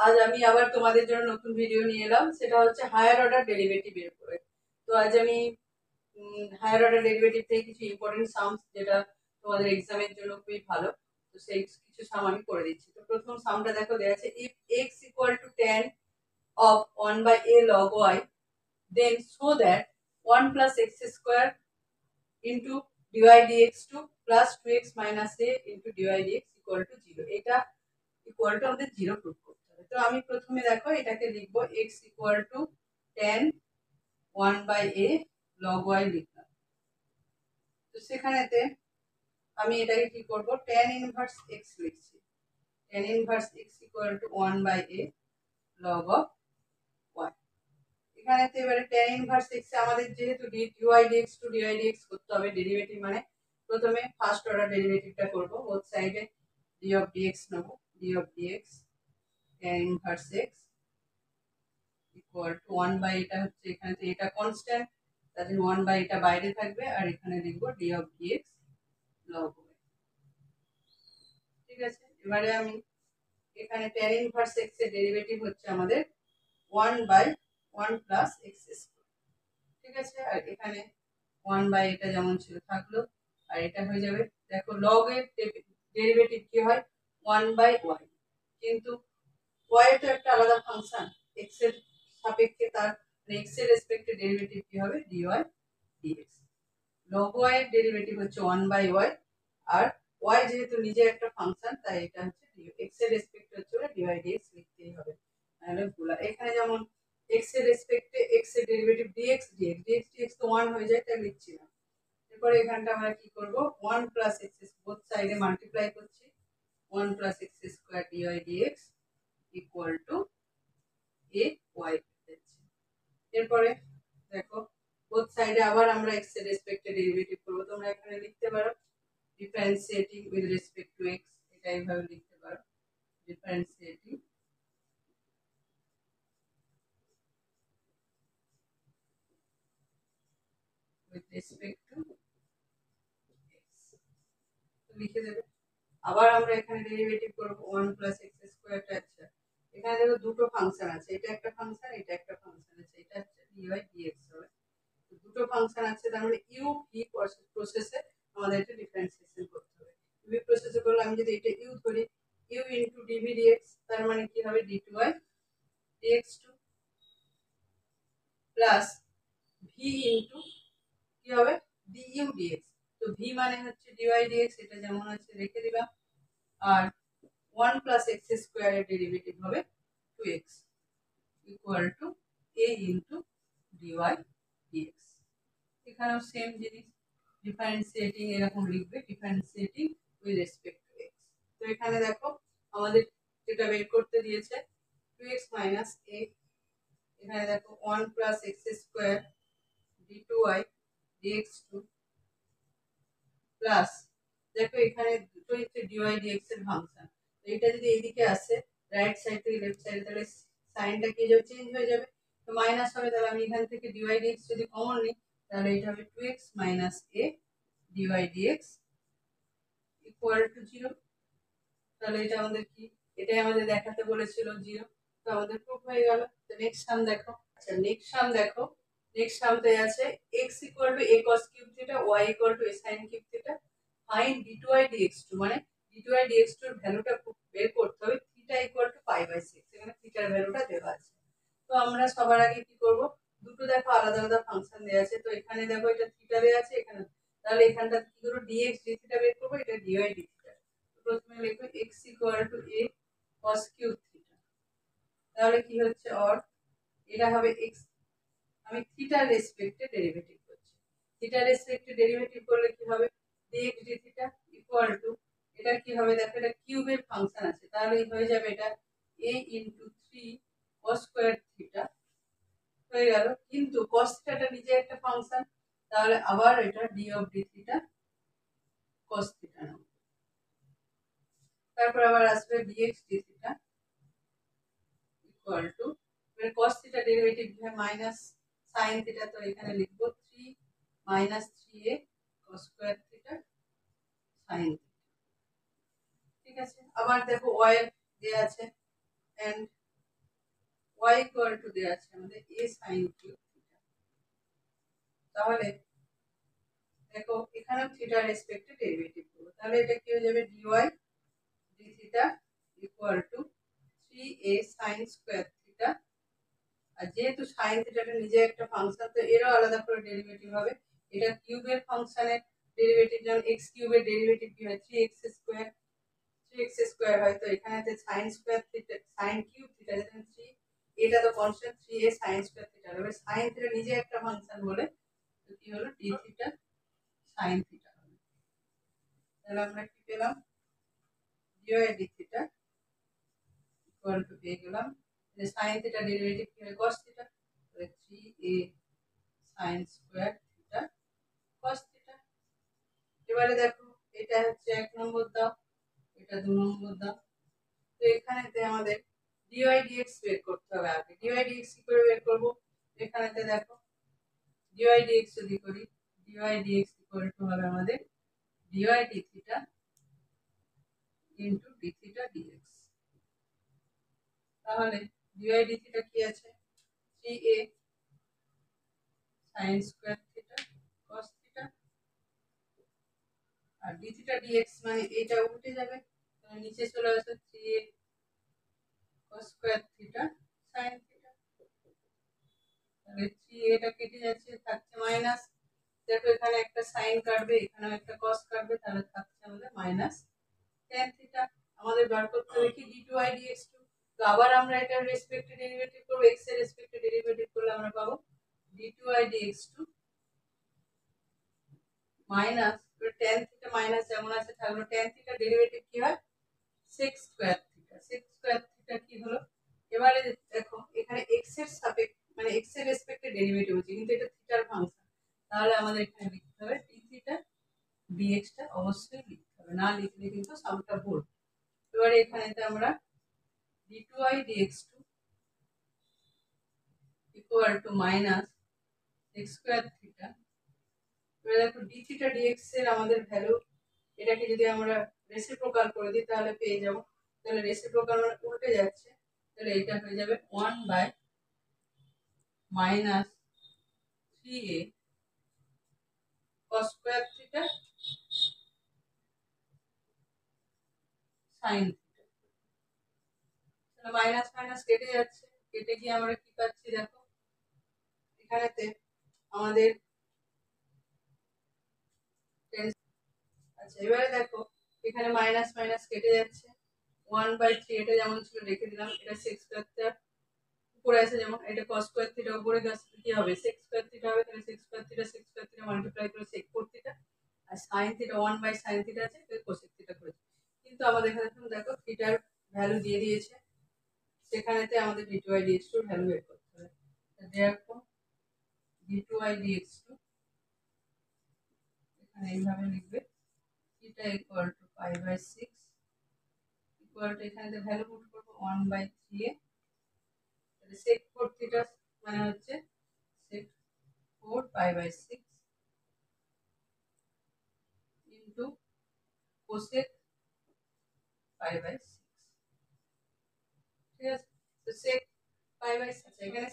আজ আমি আবার তোমাদের জন্য নতুন ভিডিও নিয়ে এলাম, সেটা হচ্ছে হায়ার অর্ডার ডেরিভেটিভ এর উপরে। তো আজ আমি হায়ার অর্ডার ডেরিভেটিভ থেকে কিছু ইম্পর্টেন্ট সামস, যেটা তোমাদের এক্সামের জন্য খুবই ভালো, তো সেই কিছু সাম আমি করে দিচ্ছি। তো প্রথম সামটা দেখো, দেওয়া আছে if x equal to tan of 1/a log y, then so that 1 plus x square into dy dx2 plus 2x minus a into dy dx equal to 0। এটা ইকুয়াল টু আমাদের 0 প্রুফ করতে হবে। তো আমি প্রথমে দেখো এটাকে লিখবো x equal to tan 1/a log y লিখলাম। তো সেখানেতে আমি এটাকে কি করব, tan ইনভার্স x লিখছি। tan inverse x equal to 1/a log of y। এখানেতে এবারে tan ইনভার্স x এ আমাদের যেহেতু dy dx to dy dx করতে হবে, ডেরিভেটিভ মানে প্রথমে ফার্স্ট অর্ডার ডেরিভেটিভটা করব, বোথ সাইডে d of dx নেব। d of dx tan inverse x equal to 1/, এটা হচ্ছে এখানে এটা কনস্ট্যান্ট, তাহলে 1/, এটা বাইরে থাকবে, আর এখানে লিখব d of dx log y। ঠিক আছে, এবারে আমি এখানে tan ইনভার্স x এর ডেরিভেটিভ হচ্ছে আমাদের 1/1 প্লাস x স্কয়ার। ঠিক আছে, আর এখানে 1/, এটা যেমন ছিল থাকলো, আর এটা হয়ে যাবে, দেখো log এর ডেরিভেটিভ কি হয় 1/y, কিন্তু y তো একটা আলাদা ফাংশন, x এর সাপেক্ষে তার x এর রেসপেক্টে ডেরিভেটিভ কি হবে dy dx। log y এর ডেরিভেটিভ হচ্ছে 1/y, আর y যেহেতু নিজে একটা ফাংশন, তাই এটা হচ্ছে x এর রেসপেক্টে হচ্ছে dy dx লিখতেই হবে, নাহলে ভুল। এখানে যেমন x এর রেসপেক্টে x এর ডেরিভেটিভ dx dx তো 1 হয়ে যায়, তাই লিখছি না। এরপরে এখানটা আমরা কি করব, 1 প্লাস x বোথ সাইডে মাল্টিপ্লাই করছি, 1 plus x square dy dx equal two a y দিচ্ছি। এরপরে দেখো বোথ সাইডে আবার আমরা x এর রেসপেক্টে ডেরিভেটিভ করব। তোমরা এখানে লিখতে পারো differentiating with respect to x, এটা এইভাবে লিখতে পারো, differentiating with respect to x লিখে দেবে। আবার আমরা এখানে ডেরিভেটিভ করব 1 প্লাস x স্কয়ারটা। আচ্ছা, এখানে দেখো দুটো ফাংশন আছে, এটা একটা ফাংশন, এটা একটা ফাংশন আছে, এটা হচ্ছে dy dx হবে। দুটো ফাংশন আছে, তার মানে ইউ ভি প্রসেসে আমাদের এটা ডিফারেন্সিয়েশন করতে হবে। ভি প্রসেসে করলে আমি যদি এটা ইউ ধরি, ইউ ইনটু ডিভি ডিএক্স, তার মানে কি হবে d2y dx2 plus V into কি হবে du dx। তো ভি মানে হচ্ছে dy dx, এটা যেমন আছে রেখে দিলাম, আর 1 প্লাস x স্কয়ার এর ডেরিভেটিভ হবে 2x equal to a into dy dx। এখানেও সেম জিনিস, ডিফারেন্সিয়েটিং এরকম লিখবে, differentiating with respect to x। তো এখানে দেখো আমাদের যেটা বের করতে দিয়েছে 2x মাইনাস a, এখানে দেখো 1 plus x square d2y dx2 plus, দেখো এখানে দুটো হচ্ছে dy dx এর ফাংশন, তো এটা যদি এইদিকে আসে রাইট সাইড থেকে লেফট সাইডে, তাহলে সাইনটা কি যাবে, চেঞ্জ হয়ে যাবে, তো মাইনাস হবে। তাহলে আমি এখান থেকে dy dx যদি কমন নিই, তাহলে এটা হবে 2x minus a dy dx equal two 0। তাহলে এটা আমাদের কি, এটাই আমাদের দেখাতে বলেছিল 0, তো আমাদের প্রুফ হয়ে গেল। তো নেক্সট সাম দেখো। আচ্ছা, নেক্সট সাম দেখো, নেক্সট সামতে আছে x equal to a cos cube theta, y equal to a sin cube theta, find d2y dx2, মানে d2y dx2 এর ভ্যালুটা বের করতে হবে, থিটা ইকুয়াল টু π/6, এখানে থিটার ভ্যালুটা দেওয়া আছে। তো আমরা সবার আগে কি করব, দুটো দেখো আলাদা আলাদা ফাংশন দেওয়া আছে, তো এখানে দেখো এটা থিটা দেওয়া আছে এখানে, তাহলে এখানটা কি করব dx d থিটা বের করব, এটা dy d থিটা। প্রথমে লিখো x equal to a cos cube theta, তাহলে কি হচ্ছে অর এটা হবে x, আমি থিটার রেসপেক্টে ডেরিভেটিভ করছি, থিটার রেসপেক্টে ডেরিভেটিভ করলে কি হবে dx d theta equal two, এটা কি হবে দেখো, এটা কিউবের ফাংশন আছে, তাহলে হয়ে যাবে এটা a into 3 cos square theta হয়ে গেল, কিন্তু cos থিটাটা নিজে একটা ফাংশন, তাহলে আবার এটা d of d theta cos theta নাও, তারপর আবার আসবে dx d theta equal to, এর cos থিটা ডেরিভেটিভ হয় মাইনাস sin থিটা, তো এখানে লিখব 3 minus 3a cos square theta sin theta. ঠিক আছে, আবার দেখো y এর দেয়া আছে, and y ইকুয়াল টু দেওয়া আছে আমাদের a sin কিউব থিটা। তাহলে দেখো এখানে থিটার রেসপেক্টে ডেরিভেটিভ করব, তাহলে এটা কি হয়ে যাবে dy d theta equal to 3a sin square theta. আর যেহেতু sin থিটাটা নিজে একটা ফাংশন, তো এরও আলাদা করে ডেরিভেটিভ হবে। এটা কিউবের ফাংশনের ডেরিভেটিভ, যেমন x কিউবের ডেরিভেটিভ কি হয় 3x স্কয়ার হয়, তো এখানেতে sin square theta sin cube theta যেখানে 3, এটা তো constant 3a sin square theta হবে। sin থিটা নিজে একটা ফাংশন বলে তো কি হলো d থিটা sin থিটা হবে। তাহলে আমরা কি পেলাম dy d theta equal two পেয়ে গেলাম যে sin থিটা ডেরিভেটিভ কি হয় cos থিটা, তাহলে 3a sin square theta cos theta. এবারে দেখো এটা হচ্ছে 1 নম্বর দাও, এটা 2 নম্বর দাও। তো এখানেতে আমাদের dy dx বের করতে হবে আগে। dy dx কি করে বের করব, এখানেতে দেখো dy dx যদি করি dy dx ইকুয়াল টু হবে আমাদের dy d theta into d theta dx। তাহলে dy d থিটা কি আছে 3a sin square theta cos theta, আর d থিটা dx মানে এটা উল্টে যাবে, তাহলে নিচে চলে আসবে 3a cos square theta sin theta. তাহলে 3a এটা কেটে যাচ্ছে, থাকছে মাইনাস। দেখো এখানে একটা sin কাটবে, এখানে একটা cos কাটবে, তাহলে থাকছে আমাদের মাইনাস tan থিটা। আমাদের বার করতে হবে কি d2y dx2। তো আবার আমরা এটার রেসপেক্টে ডেরিভেটিভ করব, x এর রেসপেক্টে ডেরিভেটিভ করলে আমরা পাবো d2y dx2 minus tan theta minus যেমন আছে থাকলো, tan থিটা ডেরিভেটিভ কি হয় sec square theta. sec square theta কি হলো, এবারে দেখো এখানে x এর সাপেক্ষে মানে x এর রেসপেক্টে ডেরিভেটিভ হচ্ছে, কিন্তু এটা থিটার ফাংশন, তাহলে আমাদের এখানে লিখতে হবে d থিটা dx টা অবশ্যই লিখতে হবে, না লিখলে কিন্তু সামটা ভুল। এবারে এখানেতে আমরা d2y dx2 equal to minus x square theta. এবারে দেখো d থিটা dx এর আমাদের ভ্যালু, এটাকে যদি আমরা রেসিপ্রোকাল করে দিই তাহলে পেয়ে যাব, তাহলে রেসিপ্রোকাল মানে উল্টে যাচ্ছে, তাহলে এটা হয়ে যাবে 1 by minus 3a cos square theta sin theta. তাহলে মাইনাস মাইনাস কেটে যাচ্ছে, কেটে গিয়ে আমরা কি পাচ্ছি দেখো এখানেতে আমাদের। আচ্ছা এবারে দেখো এখানে মাইনাস মাইনাস কেটে যাচ্ছে, 1/3 এটা যেমন ছিল রেখে দিলাম, এটা sec স্কয়ার থিটা উপরে আছে যেমন, এটা cos স্কয়ার থিটা উপরে গেছে কি হবে sec স্কয়ার থিটা হবে, তাহলে sec স্কয়ার থিটা মাল্টিপ্লাই করে sec 4 থিটা, আর sin থিটা 1/sin থিটা আছে, তাহলে cosec থিটা করেছে। কিন্তু আমাদের এখানে দেখো থিটার ভ্যালু দিয়ে দিয়েছে, সেখানেতে আমাদের d2y dx2 এর ভ্যালু বের করতে হবে। দেখো d2y dx2 এখানে এইভাবে লিখবে theta equal to π/6 equal to এখানে ভ্যালু পুট করব 1/3a, তাহলে sec 4 থিটা মানে হচ্ছে sec 4 π/6 ইনটু cosec π/6। ঠিক আছে, তো sec π/6 এখানে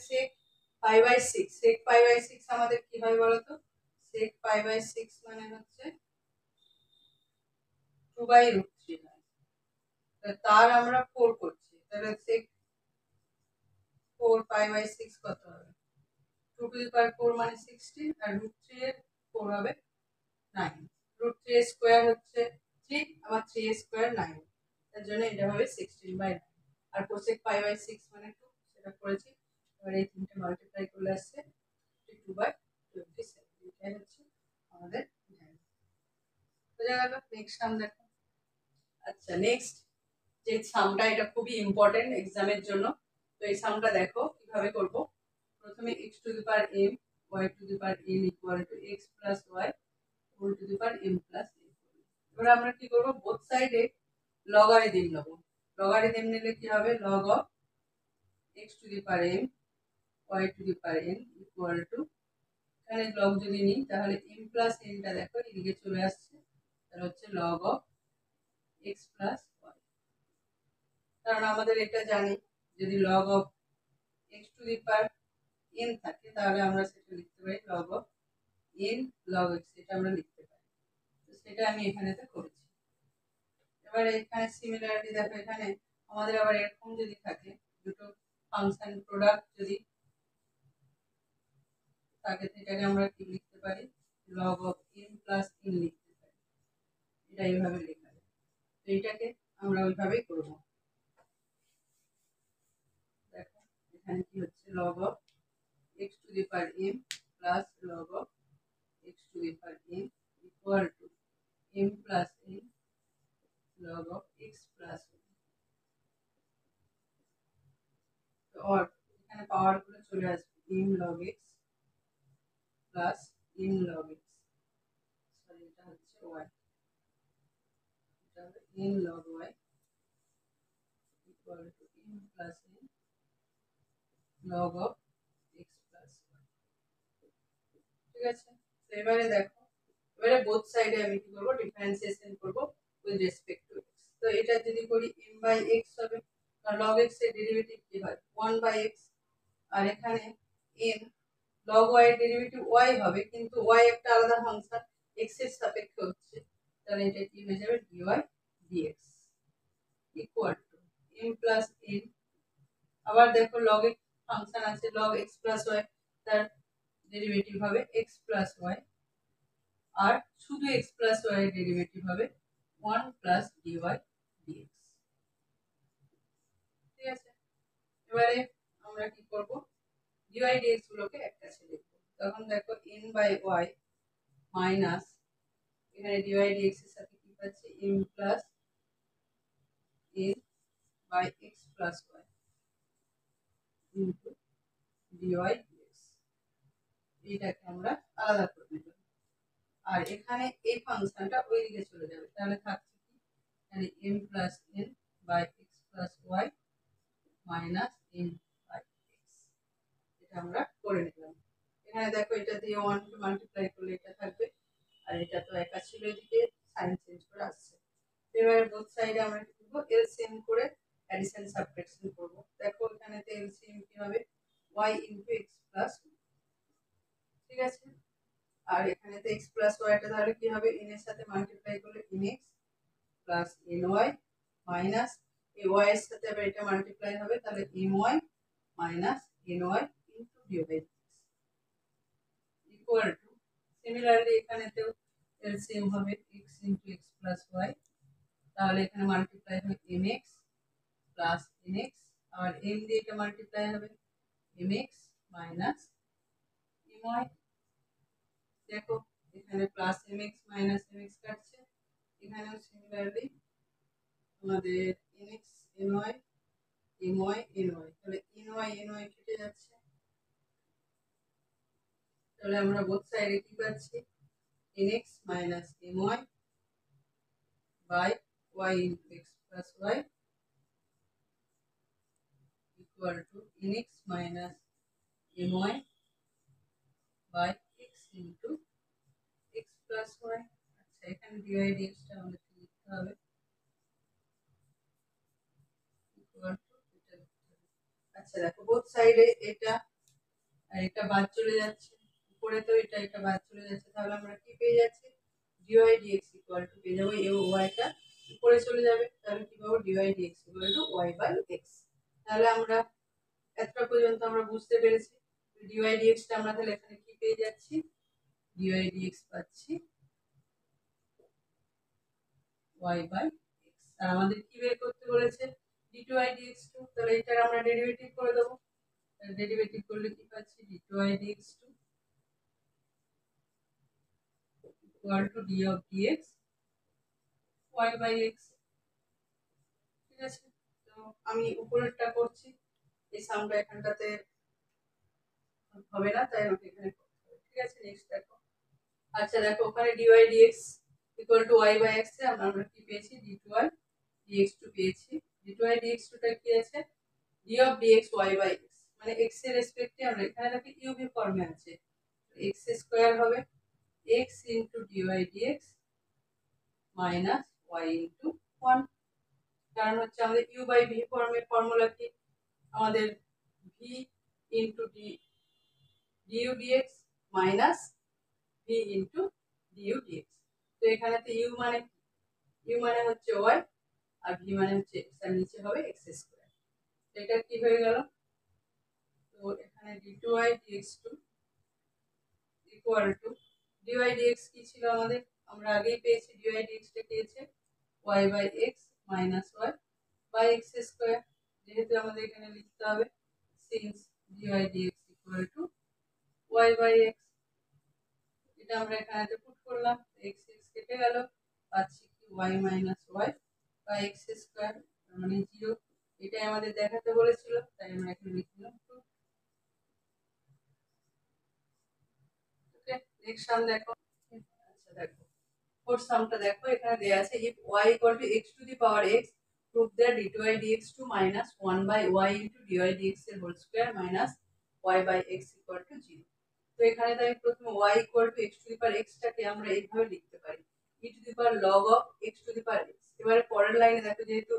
sec π/6 আমাদের কি হয় বলো তো, sec π/6 মানে হচ্ছে 2/√3 হয়, তার আমরা 4 করছি, তাহলে sec 4 π/6 কত হবে 2 টু দি পাওয়ার 4 মানে 16, আর √3 এর 4 হবে 9, √3 এর স্কয়ার হচ্ছে 3, আবার 3 এর স্কয়ার 9, তার জন্য এটা হবে 16/9। আর cosec π/6 মানে 2, সেটা করেছি। এবার এই তিনটে মাল্টিপ্লাই করলে আসছে 52/27, এটাই হচ্ছে আমাদের ভ্যালু। বোঝা গেল? নেক্সট সাম দেখো। আচ্ছা নেক্সট যে সামটা, এটা খুবই ইম্পর্টেন্ট এক্সামের জন্য। তো এই সামটা দেখো কিভাবে করব। প্রথমে x to the power m y to the power n equal to x plus y whole to the power m plus n। এবার আমরা কি করব, বোথ সাইডে লগারিদম নেব। লগারিদম নিলে কি হবে, log of x to the power m y to the power n equal to, এখানে লগ যদি নিই তাহলে m প্লাস n টা দেখো এদিকে চলে আসছে, তাহলে হচ্ছে log of x plus y। কারণ আমাদের এটা জানি যদি log of x two the power n থাকে তাহলে আমরা সেটা লিখতে পারি log of n log x, এটা আমরা লিখতে পারি। তো সেটা আমি এখানেতে করেছি। এবার এখানে সিমিলারিটি দেখো, এখানে আমাদের আবার এরকম যদি থাকে দুটো ফাংশন প্রোডাক্ট যদি থাকে সেটাকে আমরা কি লিখতে পারি log of n plus n লিখতে পারি। এটা এইভাবে লেখা যায়। তো এটাকে আমরা ওইভাবেই করবো। দেখো এখানে কি হচ্ছে log of x to the power m plus log of x to the power n equal two m plus n log of x plus 1। তো और এখানে পাওয়ার গুলো চলে আসবে m log x plus m log x, sorry এটা হচ্ছে y, এটা হবে m log y equal to m plus n log of x plus 1। ঠিক আছে, তো এবারে দেখো, এবারে বোথ সাইডে আমি কি করব ডিফারেন্সিয়েশন করব উইথ রেসপেক্ট টু x। তো এটা যদি করি m বাই x হবে, কারণ log x এর ডেরিভেটিভ কি হয় 1 বাই x, আর এখানে n log y এর ডেরিভেটিভ y হবে, কিন্তু y একটা আলাদা ফাংশন x এর সাপেক্ষে হচ্ছে, তাহলে এটা কি হয়ে যাবে dy dx equal two m plus n। আবার দেখো log x ফাংশন আছে log x প্লাস y, তার ডেরিভেটিভ হবে x প্লাস y, আর শুধু x প্লাস y এর ডেরিভেটিভ হবে 1 প্লাস dy dx। ঠিক আছে, এবারে আমরা কি করব dy dx গুলোকে একসাথে লিখব। তখন দেখো n বাই y মাইনাস এখানে dy dx এর সাথে কি পাচ্ছি m plus n by x plus y into dy dx, এটাকে আমরা আলাদা করে নেব। আর এখানে এই ফাংশনটা ওই দিকে চলে যাবে, তাহলে থাকছে কি এখানে m plus n by x plus y minus n by x, এটা আমরা করে নিলাম। এখানে দেখো এটা দিয়ে 1 কে মাল্টিপ্লাই করলে এটা থাকবে, আর এটা তো একা ছিল, এদিকে সাইন চেঞ্জ করে আসছে। এবারে বোথ সাইডে আমরা কি করব এলসিএম করে অ্যাডিশন সাবট্রাকশন করব। দেখো এখানেতে এলসিএম কি হবে y ইনটু x প্লাস, ঠিক আছে, আর এখানেতে x প্লাস y টা তাহলে কি হবে n এর সাথে মাল্টিপ্লাই করলে nx প্লাস ny মাইনাস এই y এর সাথে আবার এটা মাল্টিপ্লাই হবে, তাহলে my minus ny into dy equal to, similarly এখানেতেও এলসিএম হবে x into x plus y, তাহলে এখানে মাল্টিপ্লাই হবে mx প্লাস nx, আর m দিয়ে এটা মাল্টিপ্লাই হবে mx মাইনাস my। দেখো এখানে প্লাস mx মাইনাস mx কাটছে, এখানেও সিমিলারলি আমাদের nx ny my ny, তাহলে ny কেটে যাচ্ছে, তাহলে আমরা বোথ সাইডে কি পাচ্ছি nx minus my by y into x plus y equal to nx minus my by x into x plus y। আচ্ছা এখানে dy dx টা আমাদের লিখতে হবে equal to এটা। আচ্ছা দেখো বোথ সাইডে এটা আর এটা বাদ চলে যাচ্ছে, উপরে তো এটা বাদ চলে যাচ্ছে, তাহলে আমরা কি পেয়ে যাচ্ছি dy dx equal to পেয়ে যাবো এই y টা উপরে চলে যাবে, তাহলে কি পাবো dy dx equal to y by x। তাহলে আমরা এতটা পর্যন্ত আমরা বুঝতে পেরেছি dy dx টা আমরা তাহলে এখানে কি পেয়ে যাচ্ছি dy dx পাচ্ছি y by x, আর আমাদের কি বের করতে বলেছে dy dx2, তাহলে এটার আমরা ডেরিভেটিভ করে দেব, ডেরিভেটিভ করলে কি পাচ্ছি dy dx2 equal to d of dx y by x। ঠিক আছে, তো আমি উপরেরটা করছি, এই সামটা এখানটাতে হবে না, তাই আমাকে এখানে করতে হবে। ঠিক আছে, নেক্সট দেখো। আচ্ছা দেখো ওখানে dy dx equal to y by x এ আমরা কি পেয়েছি dy dx2 পেয়েছি, dy dx2 টা কি আছে d of dx y by x, মানে x এর রেসপেক্টে আমরা এখানে দেখি ইউভি ফর্মে আছে, x স্কয়ার হবে x into dy dx minus y into 1, কারণ হচ্ছে আমাদের u by v ফর্মের ফর্মুলা কি আমাদের v into d u d x minus V into d u d x. তো এখানেতে ইউ মানে হচ্ছে ওয়াই আর ভি মানে হচ্ছে এক্স, আর নিচে হবে এক্স স্কোয়ার। এটা কি হয়ে গেল? তো এখানে d2y dx2 equal to dy dx কি ছিল আমাদের? আমরা আগেই পেয়েছি dy dx টা পেয়েছে y by X minus Y by X square. যেহেতু আমাদের এখানে লিখতে হবে since dy dx equal to y by X, এটা আমরা এখানে পুট করলাম, এক্স এক্স কেটে গেল, পাচ্ছি কি y minus Y by X square মানে 0। এটাই আমাদের দেখাতে বলেছিল, তাই আমরা এখানে লিখলাম। নেক্সট সাম দেখো। আচ্ছা দেখো ফোর্থ সামটা দেখো, এখানে দেয়া আছে if y equal to x to the power x prove that d2y dx2 minus 1 by y into dy dx এর whole square minus y by x equal to 0। তো এখানে তো আমি প্রথমে y equal to x to the power x টাকে আমরা এইভাবে লিখতে পারি e to the power log of x to the power x। এবারে পরের লাইনে দেখো যেহেতু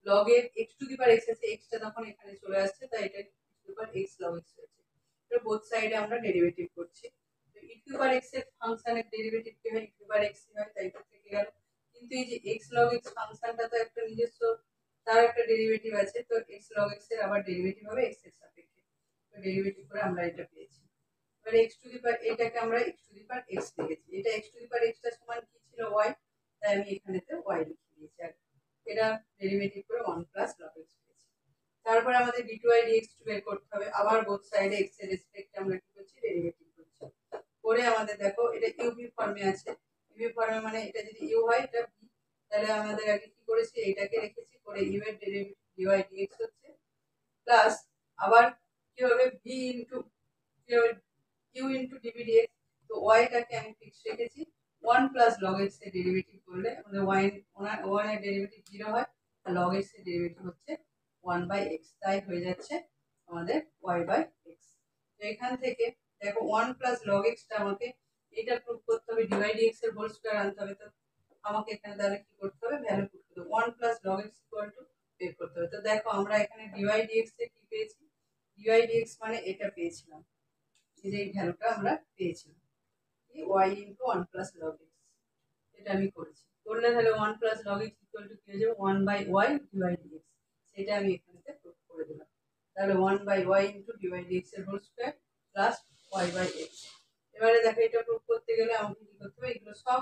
log এর x to the power x আছে, x টা তখন এখানে চলে আসছে, তাই এটা e to the power x log x হয়েছে। তো বোথ সাইডে আমরা ডেরিভেটিভ করছি। e to the power x এর ফাংশনের ডেরিভেটিভ কি হয়? e to the power x হয়, তাই এটা থেকে গেল। কিন্তু এই যে x log x ফাংশনটা তো একটা নিজস্ব, তার একটা ডেরিভেটিভ আছে, তো x log x এর আবার ডেরিভেটিভ হবে x এর সাপেক্ষে। তো ডেরিভেটিভ করে আমরা এটা পেয়েছি। এবারে x to the power এটাকে আমরা x to the power x লিখেছি। এটা x to the power x টা সমান কি ছিল? y, তাই আমি এখানেতে y লিখে দিয়েছি। আর এটা ডেরিভেটিভ করে 1 প্লাস log x পেয়েছি। তারপর আমাদের d2y dx2 বের করতে হবে। আবার বোথ সাইডে x এর রেসপেক্টে আমরা কি করছি? ডেরিভেটিভ করছি। করে আমাদের দেখো এটা ইউভি ফর্মে আছে। ইউভি ফর্মে মানে এটা যদি ইউ হয় এটা ভি, তাহলে আমাদের আগে কি করেছি? এইটাকে রেখেছি, করে ইউ এর ডেরিভেটিভ dy dx হচ্ছে প্লাস আবার কি হবে? V into U into d v dx। তো y টাকে আমি ফিক্স রেখেছি 1 প্লাস log x এর ডেরিভেটিভ করলে আমাদের y এর ডেরিভেটিভ 0 হয় আর log x এর ডেরিভেটিভ হচ্ছে 1 বাই x, তাই হয়ে যাচ্ছে আমাদের y বাই x। তো এখান থেকে দেখো 1 প্লাস log x টা আমাকে এটা প্রুফ করতে হবে, dy dx এর হোল স্কয়ার আনতে হবে। তো আমাকে এখানে তাহলে কি করতে হবে? ভ্যালু পুট করতে হবে, 1 plus log x equal to বের করতে হবে। তো দেখো আমরা এখানে dy dx এর কি পেয়েছি? dy dx মানে এটা পেয়েছিলাম, এই ভ্যালুটা আমরা পেয়েছিলাম y into 1 plus log x। এটা আমি করেছি, করলে তাহলে 1 plus log x equal to কি হয়ে যাবে? 1 বাই y dy dx। সেটা আমি এখানেতে প্রুফ করে দিলাম। তাহলে 1 by y into dy dx এর whole square plus y by x। এবারে দেখো এটা প্রুফ করতে গেলে আমাকে কি করতে হবে? এগুলো সব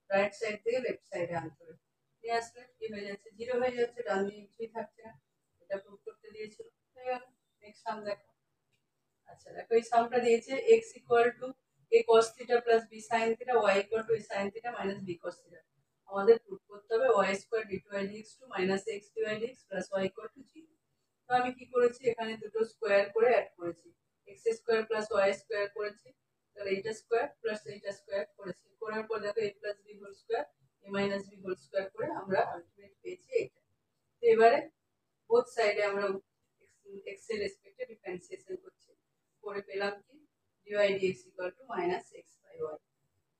রাইট সাইড থেকে লেফট সাইডে আনতে হবে। নিয়ে আসলে কি হয়ে যাচ্ছে? 0 হয়ে যাচ্ছে, ডান দিকে কিছুই থাকছে না। এটা প্রুফ করতে দিয়েছিল, হয়ে গেল। নেক্সট সাম দেখো। আচ্ছা দেখো এই সামটা দিয়েছে x equal to a cos theta plus b sin theta, y equal to a sin theta minus b cos theta. আমাদের প্রুফ করতে হবে y square d2y dx2 minus x dy dx plus y equal to 0। তো আমি কি করেছি? এখানে দুটো square করে অ্যাড করেছি, x square plus y square করেছি, তাহলে এটা স্কয়ার প্লাস এটা স্কয়ার করেছি। করার পর দেখো a plus b whole square a minus b whole square করে আমরা আলটিমেট পেয়েছি এটা। তো এবারে বোথ সাইডে আমরা x এর রেসপেক্টে ডিফারেন্সিয়েশন করছি, করে পেলাম কি? dy dx equal to minus x by y।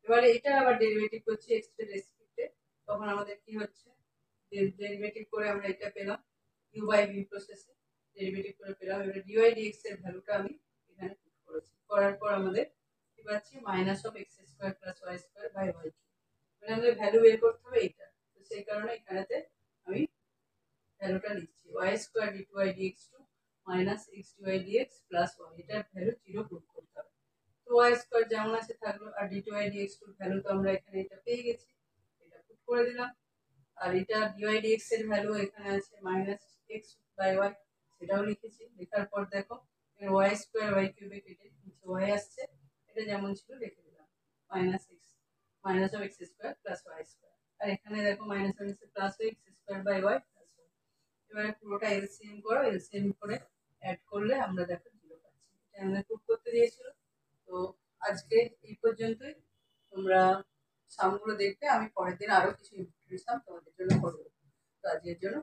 এবারে এটা আবার ডেরিভেটিভ করছি x এর রেসপেক্টে, তখন আমাদের কি হচ্ছে? ডেরিভেটিভ করে আমরা এটা পেলাম u বাই v প্রসেসে ডেরিভেটিভ করে পেলাম। এবারে dy dx এর ভ্যালুটা আমি এখানে পুট করেছি, করার পর আমাদের কি পাচ্ছি? Minus of x square plus y square by y। মানে আমাদের ভ্যালু বের করতে হবে এটা, তো সেই কারণে এখানেতে আমি ভ্যালুটা লিখছি y square d2y dx2 minus x dy dx plus y। এটার ভ্যালু 0 পুট করতে হবে। তো y স্কয়ার যেমন আছে থাকলো, আর d2y dx2 এর ভ্যালু তো আমরা এখানে এটা পেয়ে গেছি, এটা পুট করে দিলাম। আর এটা dy dx এর ভ্যালু এখানে আছে মাইনাস x বাই y, সেটাও লিখেছি। লেখার পর দেখো y স্কয়ার y কিউবে কেটে নিচে y আসছে, এটা যেমন ছিল রেখে দিলাম minus x minus of x square plus y square. আর এখানে দেখো minus of x plus x square by y plus y। এবারে পুরোটা এলসিএম করো, এলসিএম করে অ্যাড করলে আমরা দেখো 0 পাচ্ছি। এটা আমাদের প্রুফ করতে দিয়েছিল। তো আজকে এই পর্যন্তই। তোমরা সামগুলো দেখবে, আমি পরের দিন আরো কিছু ইনফরমেশন তোমাদের জন্য করবো। তো আজকের জন্য